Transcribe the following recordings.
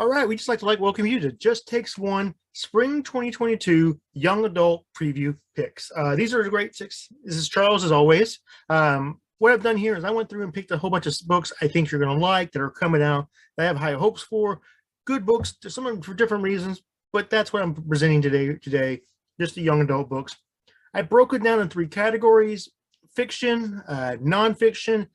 All right, we just like to welcome you to Just Takes One Spring 2022 Young Adult Preview Picks. These are the great six. This is Charles, as always. What I've done here is I went through and picked a whole bunch of books I think you're going to like that are coming out that I have high hopes for. Good books, some of them for different reasons, but that's what I'm presenting today, just the young adult books. I broke it down in three categories: fiction, nonfiction,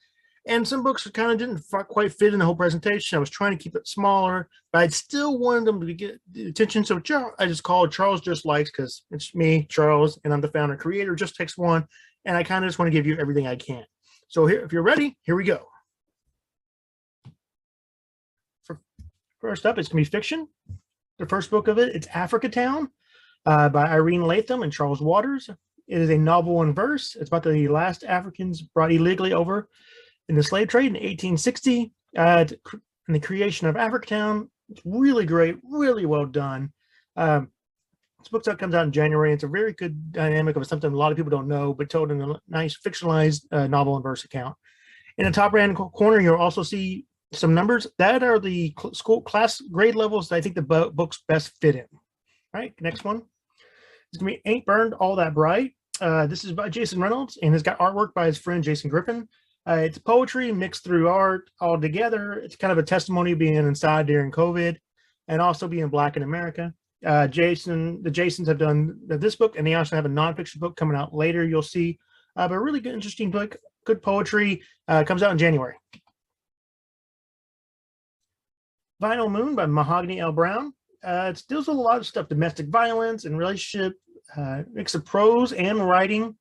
and some books kind of didn't quite fit in the whole presentation. I was trying to keep it smaller, but I still wanted them to get the attention. So I just called Charles Just Likes, because it's me, Charles, and I'm the founder creator, Just Takes One, and I kind of just want to give you everything I can. So here, if you're ready, here we go. First up, it's going to be fiction. The first book of it's Africa Town by Irene Latham and Charles Waters. It is a novel in verse. It's about the last Africans brought illegally over in the slave trade in 1860, and the creation of Africa Town. It's really great, really well done. This book comes out in January. It's a very good dynamic of something a lot of people don't know, but told in a nice fictionalized novel and verse account. In the top right corner, you'll also see some numbers. That are the school class grade levels that I think the books best fit in. All right, next one. It's going to be Ain't Burned All That Bright. This is by Jason Reynolds, and it's got artwork by his friend Jason Griffin. It's poetry mixed through art all together. It's kind of a testimony of being inside during COVID and also being Black in America. The Jasons have done this book, and they also have a nonfiction book coming out later, you'll see. But a really good, interesting book, good poetry. Comes out in January. Vinyl Moon by Mahogany L. Brown. It deals with a lot of stuff: domestic violence and relationship, mix of prose and writing.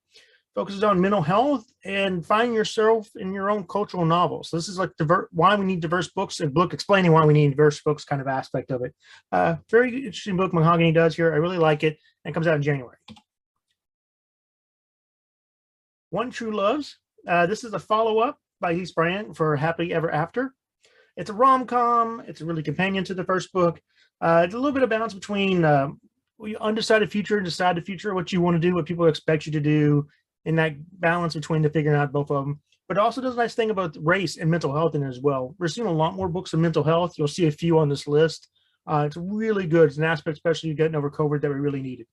Focuses on mental health and finding yourself in your own cultural novels. So this is like why we need diverse books, and book explaining why we need diverse books kind of aspect of it. Very interesting book Mahogany does here. I really like it, and it comes out in January. One True Loves. This is a follow-up by Xrpan for Happily Ever After. It's a rom-com. It's a really companion to the first book. It's a little bit of balance between undecided future and decided future, what you want to do, what people expect you to do, in that balance between the figuring out both of them. But it also does a nice thing about race and mental health in it as well. We're seeing a lot more books on mental health. You'll see a few on this list. It's really good. It's an aspect, especially getting over COVID, that we really needed.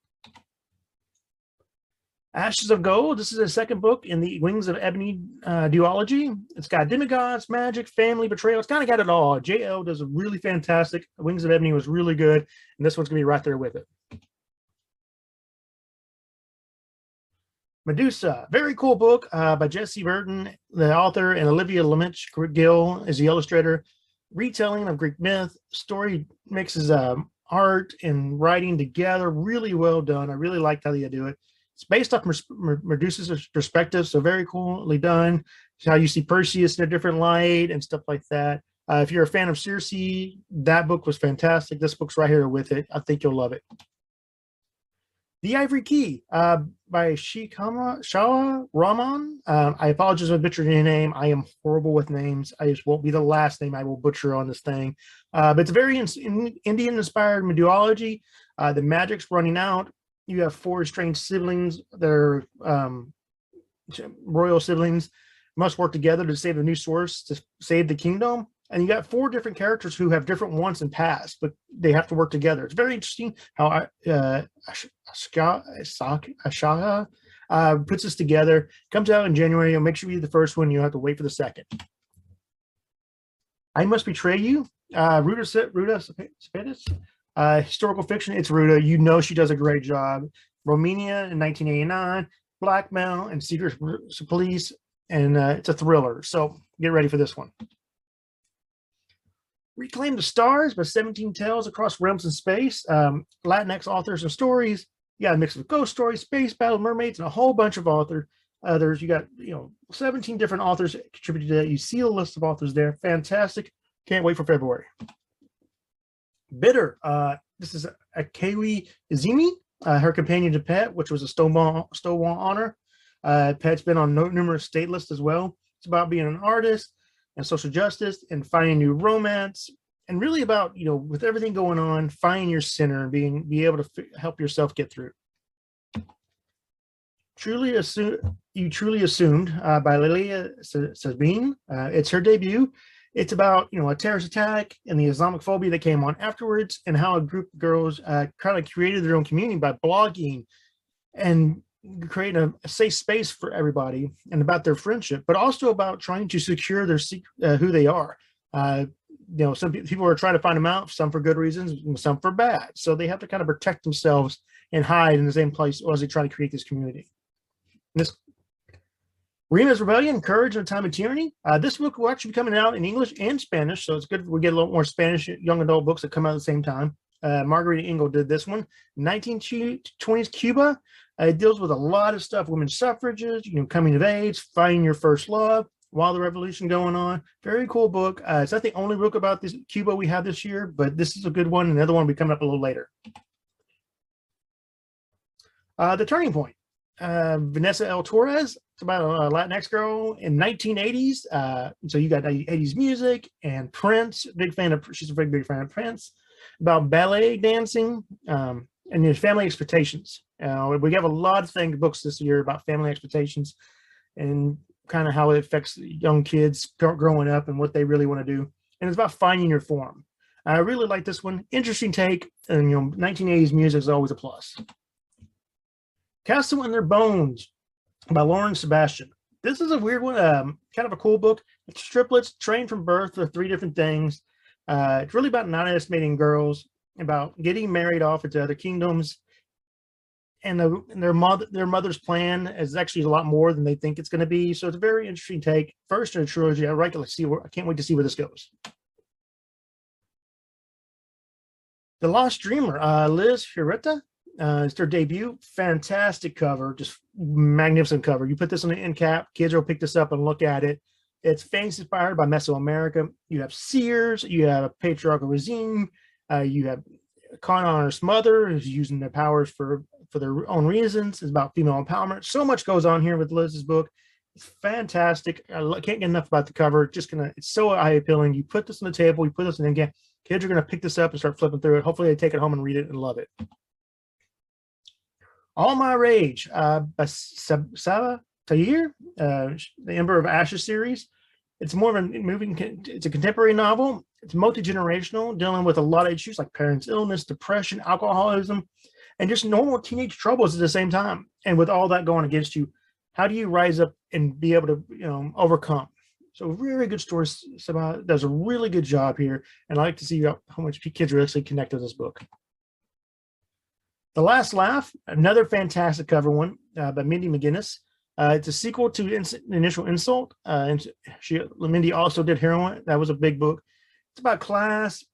Ashes of Gold. This is a second book in the Wings of Ebony duology. It's got demi-gods, magic, family, betrayal. It's kind of got it all. JL does a really fantastic. Wings of Ebony was really good, and this one's going to be right there with it. Medusa, very cool book by Jesse Burton, the author, and Olivia Lemich Gill is the illustrator. Retelling of Greek myth. Story mixes art and writing together. Really well done. I really liked how they do it. It's based off Medusa's perspective, so very coolly done. It's how you see Perseus in a different light and stuff like that. If you're a fan of Circe, that book was fantastic. This book's right here with it. I think you'll love it. The Ivory Key by Shawa Rahman. I apologize if I butchered your name. I am horrible with names. I just won't be the last name I will butcher on this thing. But it's a very Indian-inspired mythology. The magic's running out. You have four estranged siblings that are royal siblings, must work together to save a new source to save the kingdom. And you got four different characters who have different wants and pasts, but they have to work together. It's very interesting how Ashaha puts this together. Comes out in January. I'll make sure you read the first one. You'll have to wait for the second. I Must Betray You. Ruta Spedis. Historical fiction. It's Ruta. You know she does a great job. Romania in 1989. Blackmail and Secret Police. And it's a thriller. So get ready for this one. Reclaim the Stars by 17 Tales Across Realms and Space. Latinx authors and stories. You got a mix of ghost stories, space battle, mermaids, and a whole bunch of others. You got 17 different authors contributed to that. You see a list of authors there. Fantastic. Can't wait for February. Bitter. This is Akoya Izumi, her companion to Pet, which was a Stonewall honor. Pet's been on numerous state lists as well. It's about being an artist and social justice and finding new romance, and really about, with everything going on, finding your center and be able to help yourself get through. You Truly Assumed by Lilia Sabine. It's her debut. It's about, a terrorist attack and the Islamophobia that came on afterwards, and how a group of girls kind of created their own community by blogging and creating a safe space for everybody, and about their friendship, but also about trying to secure their who they are. Uh, some people are trying to find them out, some for good reasons, and some for bad. So they have to kind of protect themselves and hide in the same place as they try to create this community. This Rima's Rebellion, Courage in a Time of Tyranny. This book will actually be coming out in English and Spanish, so it's good we get a little more Spanish young adult books that come out at the same time. Margarita Engel did this one. 1920s Cuba. It deals with a lot of stuff: women's suffrages, coming of age, finding your first love while the revolution going on. Very cool book. It's not the only book about this Cuba we have this year, but this is a good one. Another one will be coming up a little later. The Turning Point. Vanessa L. Torres. It's about a Latinx girl in 1980s. So you got 80s music and Prince. She's a very big fan of Prince. About ballet dancing and your family expectations. We have a lot of books this year about family expectations and kind of how it affects young kids growing up and what they really want to do. And it's about finding your form. I really like this one. Interesting take, and 1980s music is always a plus. Castle in Their Bones by Lauren Sebastian. This is a weird one, kind of a cool book. It's triplets trained from birth for 3 different things. It's really about not estimating girls, about getting married off into other kingdoms, and their mother's plan is actually a lot more than they think it's going to be. So it's a very interesting take. First in a trilogy. I can't wait to see where this goes. The Lost Dreamer, Liz Hireta. It's their debut. Fantastic cover, just magnificent cover. You put this on the end cap, kids will pick this up and look at it. It's fantasy inspired by Mesoamerica. You have seers, you have a patriarchal regime, you have a con artist mother who's using their powers for their own reasons. It's about female empowerment. So much goes on here with Liz's book. It's fantastic. I can't get enough about the cover. It's so eye appealing. You put this on the table, you put this in the end cap, kids are gonna pick this up and start flipping through it. Hopefully they take it home and read it and love it. All My Rage by Saba Tahir, the Ember of Ashes series. It's more of it's a contemporary novel. It's multi-generational, dealing with a lot of issues like parents' illness, depression, alcoholism, and just normal teenage troubles at the same time. And with all that going against you, how do you rise up and be able to overcome? So very good story. Saba does a really good job here, and I like to see how much kids really actually connect with this book. The Last Laugh, another fantastic cover one by Mindy McGinnis. It's a sequel to Initial Insult. And Mindy also did Heroine. That was a big book. It's about class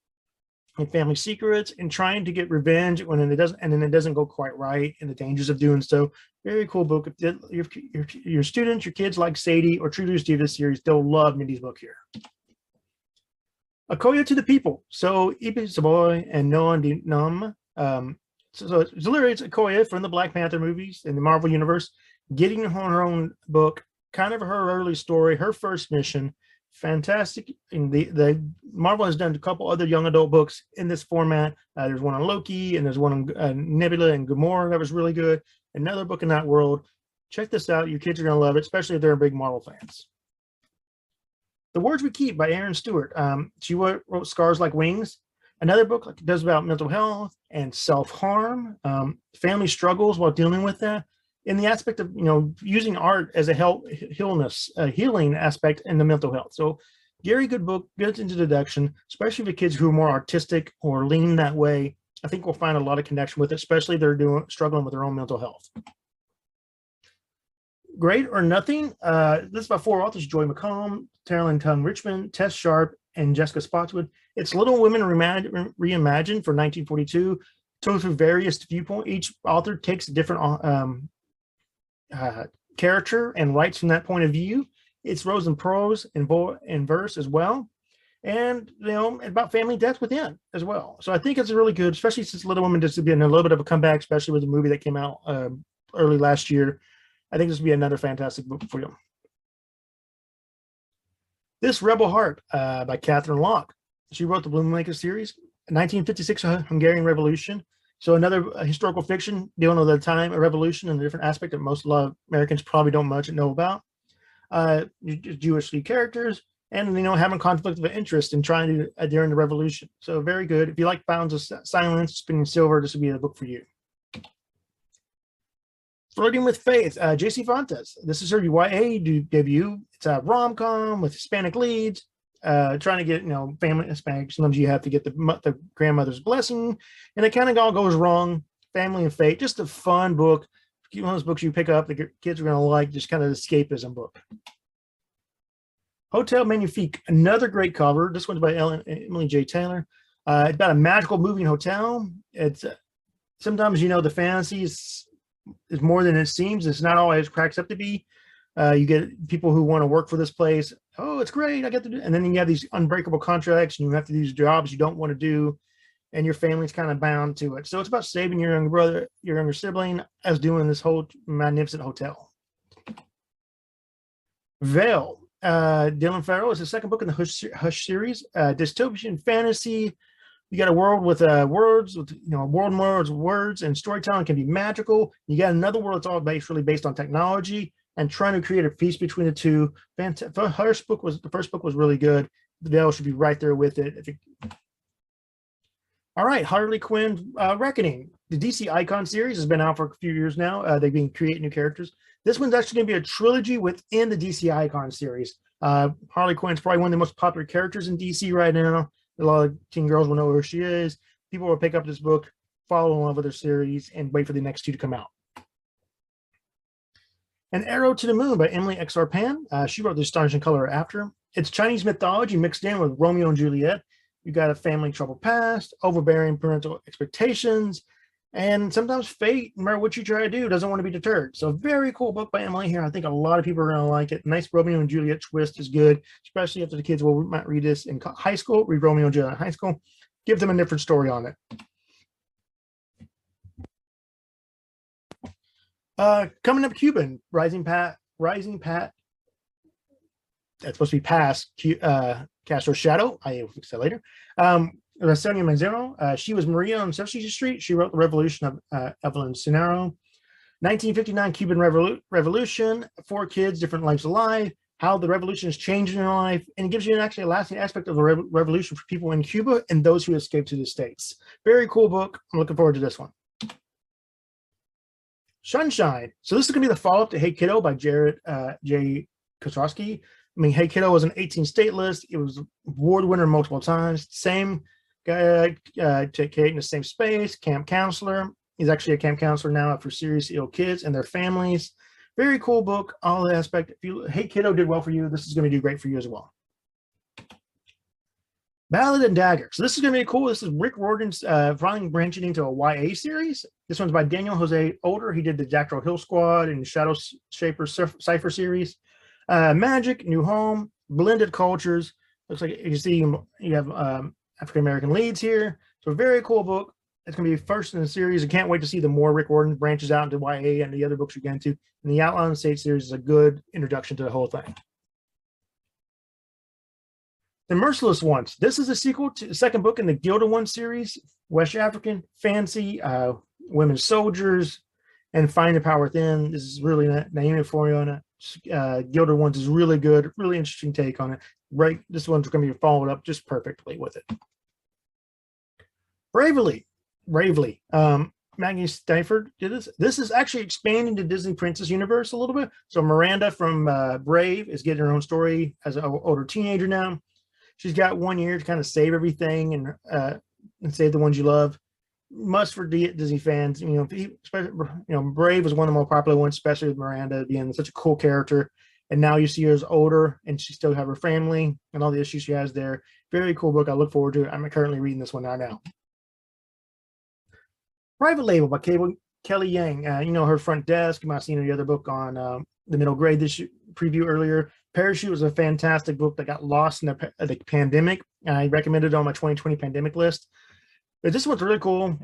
and family secrets and trying to get revenge when it doesn't, and then it doesn't go quite right, and the dangers of doing so. Very cool book. If your students, your kids like Sadie or True to Steve series, they'll love Mindy's book here. Akoya to the People. So Ibi Saboy and Noah Nam. So it's literally Akoya from the Black Panther movies in the Marvel Universe, getting her own book, kind of her early story, her first mission. Fantastic. And the Marvel has done a couple other young adult books in this format. There's one on Loki, and there's one on Nebula and Gamora that was really good. Another book in that world. Check this out. Your kids are going to love it, especially if they're big Marvel fans. The Words We Keep by Erin Stewart. She wrote Scars Like Wings. Another book like does about mental health and self-harm, family struggles while dealing with that, in the aspect of using art as a healing aspect in the mental health. So very good book, good introduction, especially for kids who are more artistic or lean that way. I think we'll find a lot of connection with it, especially if they're struggling with their own mental health. Great or Nothing. This is by 4 authors: Joy McComb, Carolyn Tung Richmond, Tess Sharp, and Jessica Spotswood. It's Little Women Reimagined for 1942, told through various viewpoints. Each author takes a different character and writes from that point of view. It's prose and prose and verse as well, and about family death within as well. So I think it's really good, especially since Little Women just been a little bit of a comeback, especially with the movie that came out early last year. I think this would be another fantastic book for you. This Rebel Heart by Catherine Locke. She wrote the Bloommaker series, 1956 Hungarian Revolution. So another historical fiction dealing with the time of revolution and the different aspect that a lot of Americans probably don't much know about. Jewish lead characters, and having conflict of interest in trying to during the revolution. So very good. If you like Bounds of Silence, Spinning Silver, this would be the book for you. Flirting with Faith, JC Fontes. This is her YA debut. It's a rom-com with Hispanic leads, trying to get family Hispanic. Sometimes you have to get the grandmother's blessing, and it kind of all goes wrong. Family and Fate, just a fun book. One of those books you pick up the kids are going to like, just kind of escapism book. Hotel Magnifique, another great cover. This one's by Emily J. Taylor. It's about a magical moving hotel. It's sometimes the fantasy is more than it seems. It's not always cracks up to be. You get people who want to work for this place. Oh, it's great, I get to do. And then you have these unbreakable contracts, and you have to do these jobs you don't want to do, and your family's kind of bound to it. So it's about saving your younger brother, your younger sibling, as doing this whole magnificent hotel. Veil. Dylan Farrell is the second book in the Hush series. Dystopian fantasy. You got a world with words, with words, and storytelling can be magical. You got another world that's all really based on technology and trying to create a piece between the two. The first book was really good. The Veil should be right there with it. All right, Harley Quinn Reckoning. The DC Icon series has been out for a few years now. They've been creating new characters. This one's actually going to be a trilogy within the DC Icon series. Harley Quinn's probably one of the most popular characters in DC right now. A lot of teen girls will know who she is. People will pick up this book, fall in love with her series, and wait for the next two to come out. An Arrow to the Moon by Emily Xrpan. She wrote the Astonishing Color After. It's Chinese mythology mixed in with Romeo and Juliet. You got a family troubled past, overbearing parental expectations, and sometimes fate, no matter what you try to do, doesn't want to be deterred. So very cool book by Emily here. I think a lot of people are going to like it. Nice Romeo and Juliet twist is good, especially after the kids might read this in high school, read Romeo and Juliet in high school, give them a different story on it. Coming up, Cuban, Rising Pat. That's supposed to be past Castro's Shadow. I will fix that later. Sonia Manzano, she was Maria on Sesame Street. She wrote The Revolution of Evelyn Sinaro. 1959 Cuban Revolution, 4 kids, different lives of life, how the revolution is changing their life, and it gives you actually a lasting aspect of the revolution for people in Cuba and those who escaped to the States. Very cool book. I'm looking forward to this one. Sunshine. So this is going to be the follow-up to Hey Kiddo by Jared J. Koshak. I mean, Hey Kiddo was an 18 state list. It was award winner multiple times. Same guy, take Kate in the same space, camp counselor. He's actually a camp counselor now after seriously ill kids and their families. Very cool book, all the aspect. If you Hey Kiddo did well for you, this is going to do great for you as well. Ballet and Dagger. So this is going to be cool. This is Rick Riordan's finally branching into a YA series. This one's by Daniel Jose Older. He did the Jack Hill Squad and Shadow Shaper Cypher series. Magic, new home, blended cultures. Looks like you see you have African-American leads here. So very cool book. It's going to be first in the series. I can't wait to see the more Rick Riordan branches out into YA and the other books we get into. And the Outlaw and State series is a good introduction to the whole thing. The Merciless Ones. This is a sequel to the second book in the Gilded One series. West African, fancy, women soldiers, and find the power within. This is really Naomi Floriana. Gilded Ones is really good, really interesting take on it. Right, this one's going to be followed up just perfectly with it. Bravely, Maggie Stafford did this. This is actually expanding the Disney Princess universe a little bit. So Miranda from Brave is getting her own story as an older teenager now. She's got 1 year to kind of save everything and save the ones you love. Must for Disney fans. Brave was one of the more popular ones, especially with Miranda being such a cool character. And now you see her as older, and she still have her family and all the issues she has there. Very cool book. I look forward to it. I'm currently reading this one now. Private Label by Kelly Yang. Her Front Desk. You might have seen the other book on the middle grade this preview earlier. Parachute was a fantastic book that got lost in the pandemic. I recommended it on my 2020 pandemic list. But this one's really cool.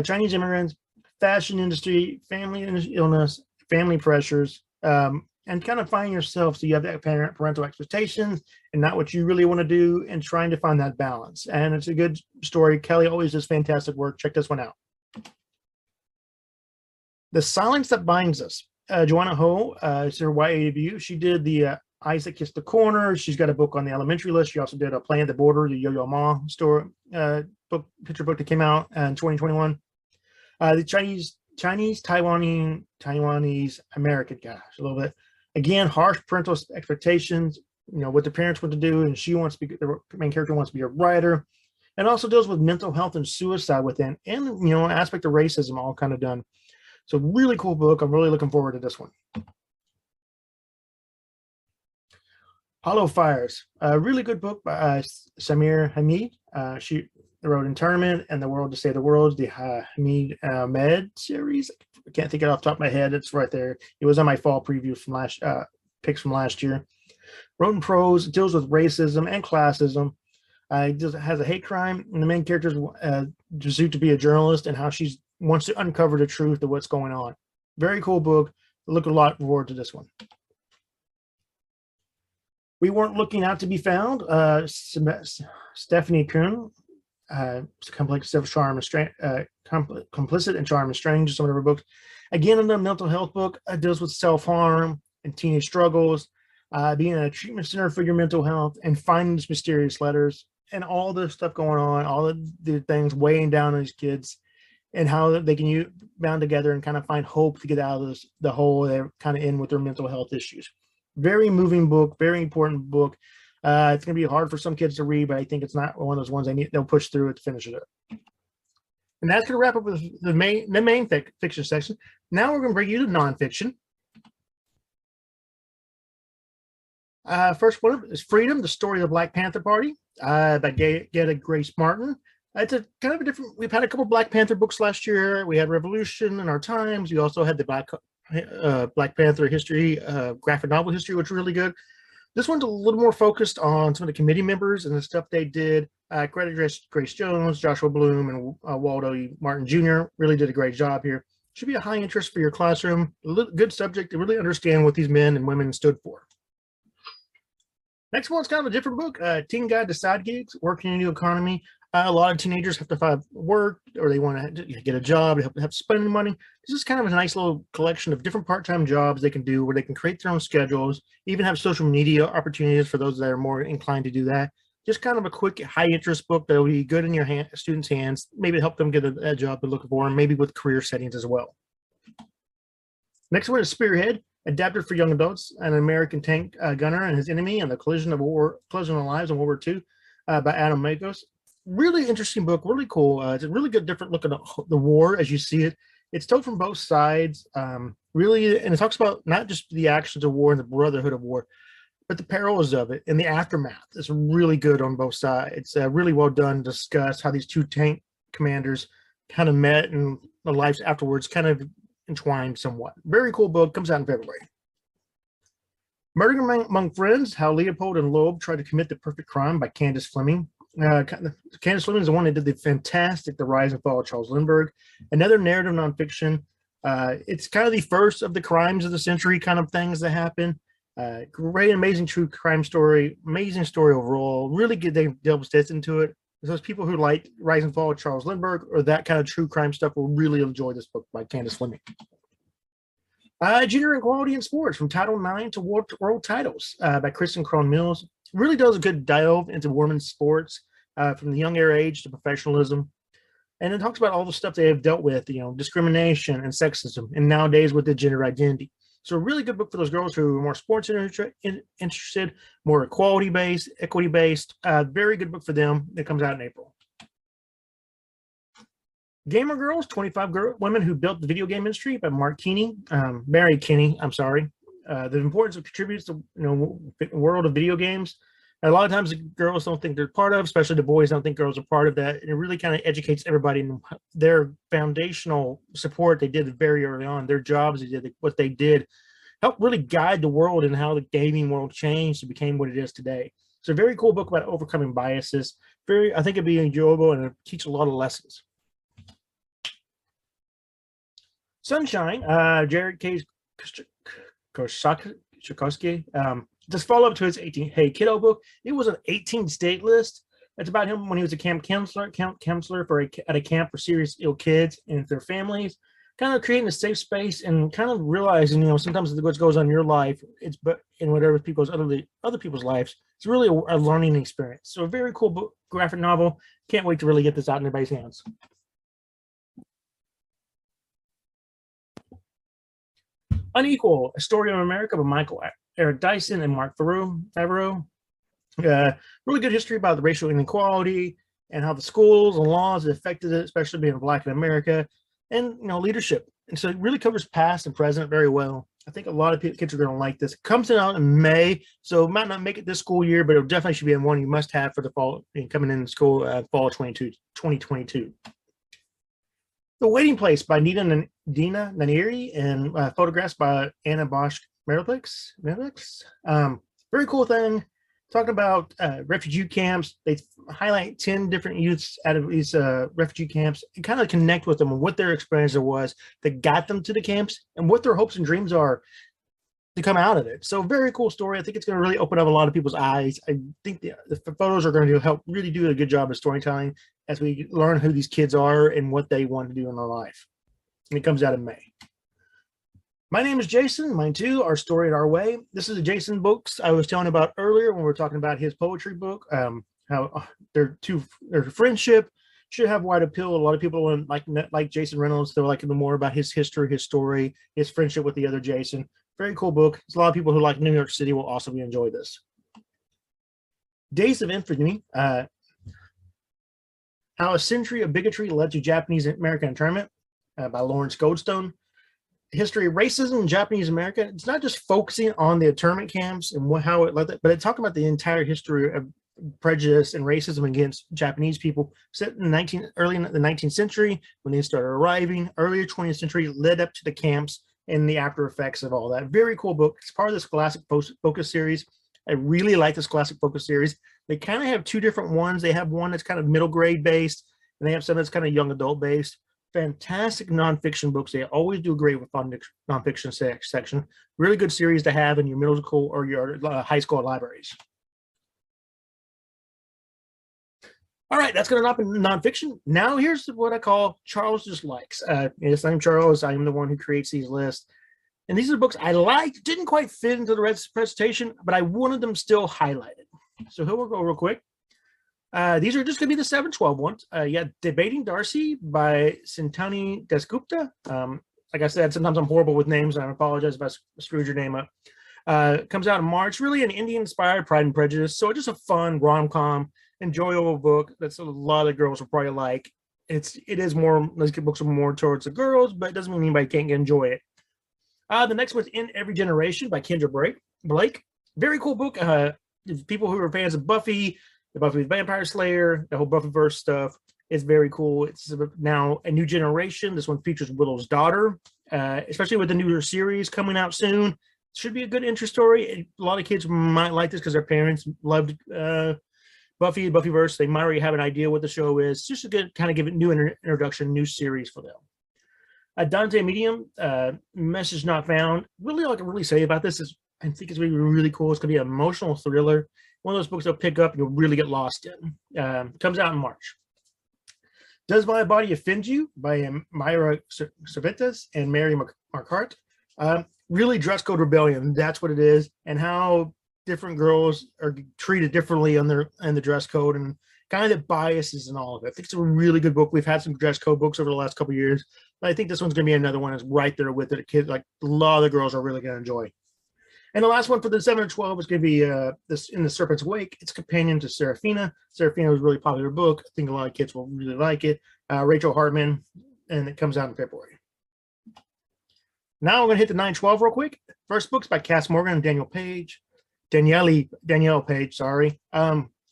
Chinese immigrants, fashion industry, family illness, family pressures, and kind of finding yourself. So you have that parental expectations and not what you really want to do, and trying to find that balance. And it's a good story. Kelly always does fantastic work. Check this one out. The Silence That Binds Us. Joanna Ho, it's her YA debut. She did the Isaac Kissed the Corner. She's got a book on the elementary list. She also did a Play at the Border, the Yo-Yo Ma store picture book that came out in 2021. The Taiwanese American, gosh, a little bit. Again, harsh parental expectations, what the parents want to do, and she wants to be, the main character wants to be a writer, and also deals with mental health and suicide within, and an aspect of racism all kind of done. So really cool book. I'm really looking forward to this one. Hollow Fires, a really good book by Samir Hamid. She wrote Internment and The World to Save the World, the Hamid Med series. I can't think of it off the top of my head. It's right there. It was on my fall preview from picks from last year. Wrote in prose, deals with racism and classism. It has a hate crime, and the main character is pursued to be a journalist and how she wants to uncover the truth of what's going on. Very cool book. Look a lot forward to this one. We Weren't Looking Out to Be Found. Stephanie Kuhn, Complicit and Charm and Strange, some of her books. Again, another mental health book. Deals with self-harm and teenage struggles, being in a treatment center for your mental health, and finding these mysterious letters and all the stuff going on, all the things weighing down on these kids, and how they can bound together and kind of find hope to get out of the hole they're kind of in with their mental health issues. Very moving book, very important book. It's going to be hard for some kids to read, but I think it's not one of those ones they'll push through it to finish it up. And that's going to wrap up with the main fiction section. Now we're going to bring you to nonfiction. First one is Freedom, the Story of the Black Panther Party by Geta Grace Martin. It's a kind of a different, we've had a couple Black Panther books last year. We had Revolution in Our Times. We also had the Black Panther history, graphic novel history, which was really good. This one's a little more focused on some of the committee members and the stuff they did. Credit Grace Jones, Joshua Bloom, and Waldo E. Martin Jr. really did a great job here. Should be a high interest for your classroom. Good subject to really understand what these men and women stood for. Next one's kind of a different book, Teen Guide to Side Gigs, Working in the New Economy. A lot of teenagers have to find work, or they want to get a job, they have to spend money. This is kind of a nice little collection of different part-time jobs they can do where they can create their own schedules, even have social media opportunities for those that are more inclined to do that. Just kind of a quick, high-interest book that will be good in your students' hands, maybe help them get a job they're looking for, and maybe with career settings as well. Next one is Spearhead, adapted for young adults, an American tank gunner and his enemy, and the collision of lives in World War II by Adam Makos. Really interesting book, really cool. It's a really good different look at the war as you see it. It's told from both sides, really, and it talks about not just the actions of war and the brotherhood of war, but the perils of it and the aftermath. It's really good on both sides. It's really well done, discuss how these two tank commanders kind of met and the lives afterwards kind of entwined somewhat. Very cool book, comes out in February. Murder Among Friends, How Leopold and Loeb Tried to Commit the Perfect Crime by Candace Fleming. Candace Fleming is the one that did the fantastic The Rise and Fall of Charles Lindbergh. Another narrative nonfiction. It's kind of the first of the crimes of the century kind of things that happen. Great, amazing true crime story. Amazing story overall. Really good. They delve into it. Those people who like Rise and Fall of Charles Lindbergh or that kind of true crime stuff will really enjoy this book by Candace Fleming. Gender Equality in Sports, from Title IX to World Titles by Kristen R Lee. Really does a good delve into women's sports from the young age to professionalism. And it talks about all the stuff they have dealt with, discrimination and sexism, and nowadays with the gender identity. So a really good book for those girls who are more sports interested, more equality-based, equity-based. Very good book for them. It comes out in April. Gamer Girls, 25 Women Who Built the Video Game Industry by Mary Kinney, I'm sorry. The importance of contributes to the world of video games. And a lot of times the girls don't think they're part of, especially the boys don't think girls are part of that. And it really kind of educates everybody in their foundational support they did very early on, their jobs they did, what they did, helped really guide the world and how the gaming world changed and became what it is today. It's a very cool book about overcoming biases. I think it'd be enjoyable and it'll teach a lot of lessons. Sunshine, Jared K Koshak, just follow up to his 18 Hey Kiddo book. It was an 18 state list. It's about him when he was a camp counselor at a camp for serious ill kids and their families. kind of creating a safe space and kind of realizing, sometimes what goes on in your life, it's but in whatever other people's lives, it's really a learning experience. So a very cool book, graphic novel. Can't wait to really get this out in everybody's hands. Unequal, a story of America by Michael Eric Dyson and Mark Favreau. Really good history about the racial inequality and how the schools and laws affected it, especially being Black in America, and leadership. And so it really covers past and present very well. I think a lot of kids are going to like this. It comes out in May, so it might not make it this school year, but it definitely should be one you must have for the fall coming in school fall 2022. The Waiting Place by Dina Nanieri and photographs by Anna Bosch Merlix. Very cool thing. Talking about refugee camps. They highlight 10 different youths out of these refugee camps and kind of connect with them and what their experience was that got them to the camps and what their hopes and dreams are to come out of it. So very cool story. I think it's going to really open up a lot of people's eyes. I think the photos are going to help really do a good job of storytelling as we learn who these kids are and what they want to do in their life. And it comes out in May. My name is Jason. Mine too. Our Story in Our Way. This is the Jason books I was telling about earlier when we were talking about his poetry book. How their friendship should have wide appeal. A lot of people like Jason Reynolds. They're liking more about his history, his story, his friendship with the other Jason. Very cool book. There's a lot of people who like New York City will also enjoy this. Days of Infamy. How a Century of Bigotry Led to Japanese American Internment by Lawrence Goldstone. History of racism in Japanese America. It's not just focusing on the internment camps and how it led that, but it's talking about the entire history of prejudice and racism against Japanese people set in early in the 19th century when they started arriving, earlier 20th century led up to the camps and the after effects of all that. Very cool book. It's part of the Scholastic Focus series. I really like the Scholastic Focus series. They kind of have two different ones. They have one that's kind of middle grade based, and they have some that's kind of young adult based. Fantastic nonfiction books. They always do great with nonfiction section. Really good series to have in your middle school or your high school libraries. All right, that's going to knock in nonfiction. Now here's what I call Charles Just Likes. Yes, I'm Charles. I'm the one who creates these lists. And these are the books I liked, didn't quite fit into the rest of the presentation, but I wanted them still highlighted. So here we'll go real quick. These are just going to be the 7-12 ones. Debating Darcy by Cintani Dasgupta. Like I said, sometimes I'm horrible with names, and I apologize if I screwed your name up. Comes out in March. Really an Indian-inspired Pride and Prejudice. So just a fun rom-com, enjoyable book that's a lot of girls will probably like. It is more, those books are more towards the girls, but it doesn't mean anybody can't enjoy it. The next one's In Every Generation by Kendra Blake. Very cool book. People who are fans of Buffy, the Buffy the Vampire Slayer, the whole Buffyverse stuff is very cool. It's now a new generation. This one features Willow's daughter, especially with the newer series coming out soon. Should be a good interest story. A lot of kids might like this because their parents loved Buffy, Buffyverse. They might already have an idea what the show is. It's just a good kind of give it new introduction, new series for them. Dante Medium, Message Not Found. Really all I can really say about this is I think it's going to be really cool. It's going to be an emotional thriller. One of those books they'll pick up and you'll really get lost in. Comes out in March. Does My Body Offend You by Myra Cervantes and Mary Marquardt. Really dress code rebellion. That's what it is. And how different girls are treated differently in the dress code and kind of the biases and all of it. I think it's a really good book. We've had some dress code books over the last couple of years. But I think this one's going to be another one that's right there with it. Kids, like a lot of the girls are really going to enjoy. And the last one for the 7-12 is going to be this In the Serpent's Wake. It's a companion to Serafina. Serafina was a really popular book. I think a lot of kids will really like it. Rachel Hartman, and it comes out in February. Now we're going to hit the 9-12 real quick. First book's by Cass Morgan and Danielle Page, sorry.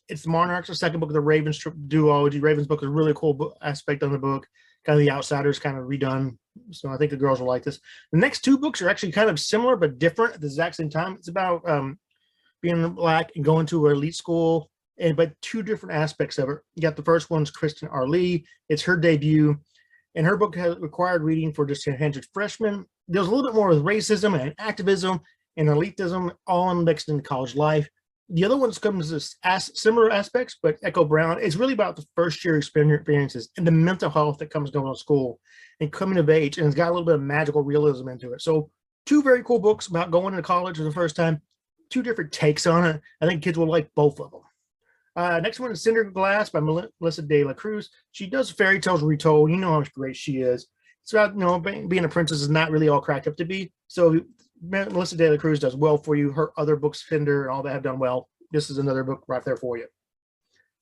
It's the Monarchs, the second book of the Ravens duology. Ravens book is a really cool aspect on the book. Kind of the Outsiders kind of redone. So I think the girls will like this. The next two books are actually kind of similar but different at the exact same time. It's about being Black and going to an elite school, but two different aspects of it. You got the first one's Kristen R Lee. It's her debut, and her book has required reading for disadvantaged freshmen. There's a little bit more with racism and activism and elitism all mixed into college life. The other ones comes as similar aspects, but Echo Brown is really about the first year experiences and the mental health that comes going to school and coming of age, and it's got a little bit of magical realism into it. So two very cool books about going to college for the first time, two different takes on it. I think kids will like both of them. Next one is Cinder Glass by Melissa de la Cruz. She does fairy tales retold. You know how great she is. It's about, being a princess is not really all cracked up to be. So Melissa de la Cruz does well for you. Her other books, Fender and all that, have done well. This is another book right there for you.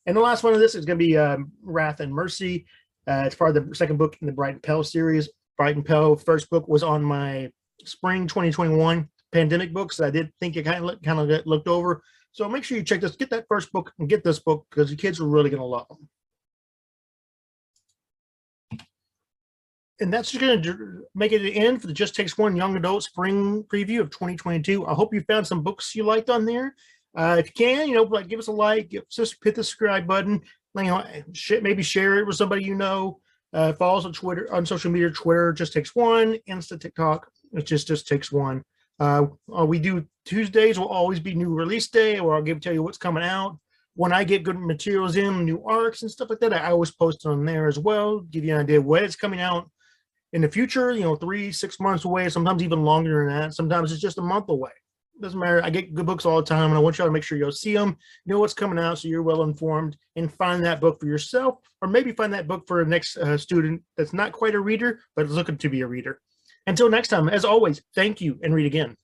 And the last one of this is going to be Wrath and Mercy. It's part of the second book in the Bright and Pell series. Bright and Pell first book was on my spring 2021 pandemic books. I did think it kind of get looked over. So make sure you check this, get that first book and get this book because the kids are really going to love them. And that's just going to make it the end for the Just Takes One Young Adult Spring Preview of 2022. I hope you found some books you liked on there. If you can, like give us a like, just hit the subscribe button. Maybe share it with somebody you know. Follow us on Twitter, on social media. Twitter Just Takes One, Insta, TikTok. It just takes one. We do Tuesdays will always be new release day, or I'll tell you what's coming out. When I get good materials in, new arcs and stuff like that, I always post on there as well. Give you an idea of when it's coming out in the future. 3-6 months away, sometimes even longer than that. Sometimes it's just a month away. Doesn't matter. I get good books all the time, and I want y'all to make sure you'll see them, know what's coming out, so you're well informed, and find that book for yourself, or maybe find that book for a next student that's not quite a reader, but is looking to be a reader. Until next time, as always, thank you, and read again.